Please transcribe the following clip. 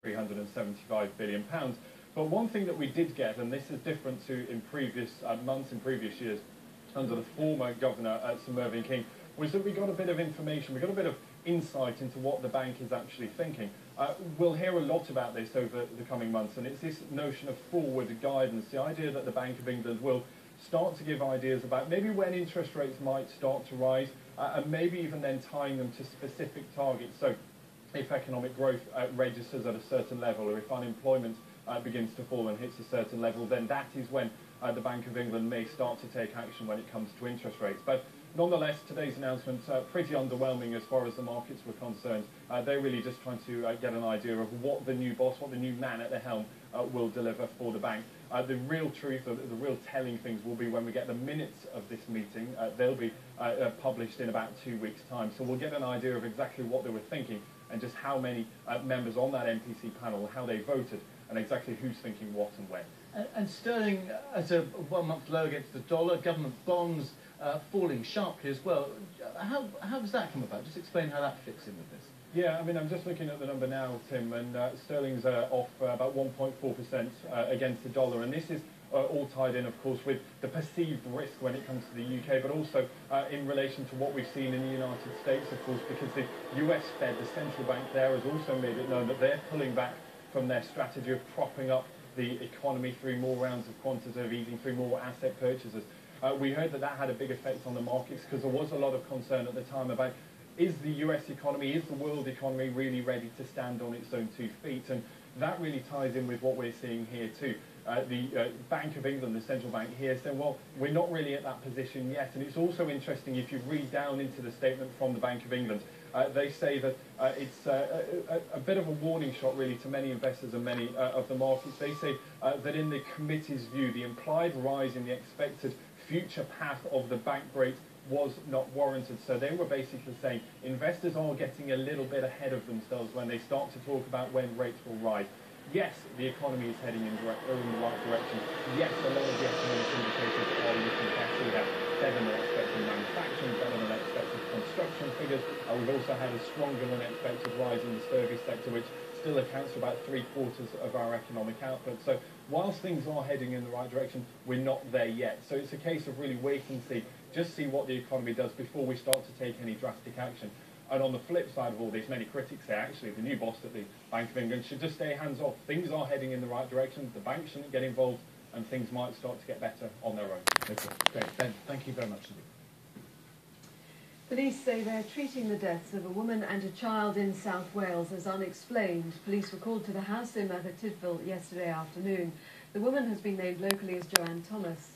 £375 billion. But one thing that we did get, and this is different to in previous months, in previous years, under the former governor, Sir Mervyn King, was that we got a bit of information, we got a bit of insight into what the bank is actually thinking. We'll hear a lot about this over the coming months, and it's this notion of forward guidance, the idea that the Bank of England will start to give ideas about maybe when interest rates might start to rise, and maybe even then tying them to specific targets. So if economic growth registers at a certain level, or if unemployment begins to fall and hits a certain level, then that is when the Bank of England may start to take action when it comes to interest rates. But nonetheless, today's announcement pretty underwhelming as far as the markets were concerned. They're really just trying to get an idea of what the new boss, what the new man at the helm will deliver for the bank. The real truth, the real telling things will be when we get the minutes of this meeting. They'll be published in about 2 weeks' time. So we'll get an idea of exactly what they were thinking and just how many members on that MPC panel, how they voted, and exactly who's thinking what and when. And sterling at a 1 month low against the dollar, government bonds falling sharply as well. How does that come about? Just explain how that fits in with this. Yeah, I mean, I'm just looking at the number now, Tim, and sterling's off about 1.4% against the dollar, and this is all tied in, of course, with the perceived risk when it comes to the UK, but also in relation to what we've seen in the United States, of course, because the US Fed, the central bank there, has also made it known that they're pulling back from their strategy of propping up the economy through more rounds of quantitative easing, through more asset purchases. We heard that that had a big effect on the markets because there was a lot of concern at the time about, is the US economy, is the world economy really ready to stand on its own 2 feet? And that really ties in with what we're seeing here too. The Bank of England, the central bank here, saying, well, we're not really at that position yet. And it's also interesting, if you read down into the statement from the Bank of England, they say that it's a bit of a warning shot, really, to many investors and many of the markets. They say that in the committee's view, the implied rise in the expected future path of the bank rate was not warranted. So they were basically saying investors are getting a little bit ahead of themselves when they start to talk about when rates will rise. Yes, the economy is heading in the right direction. Yes, a lot of the economic indicators are looking better. We have better than expected manufacturing, better than expected construction figures. We've also had a stronger than expected rise in the service sector, which still accounts for about 3/4 of our economic output. So whilst things are heading in the right direction, we're not there yet. So it's a case of really wait and see, just see what the economy does before we start to take any drastic action. And on the flip side of all this, many critics say actually the new boss at the Bank of England should just stay hands off. Things are heading in the right direction, the bank shouldn't get involved, and things might start to get better on their own. Okay, great. Ben, thank you very much indeed. Police say they're treating the deaths of a woman and a child in South Wales as unexplained. Police were called to the house in Merthyr Tydfil yesterday afternoon. The woman has been named locally as Joanne Thomas.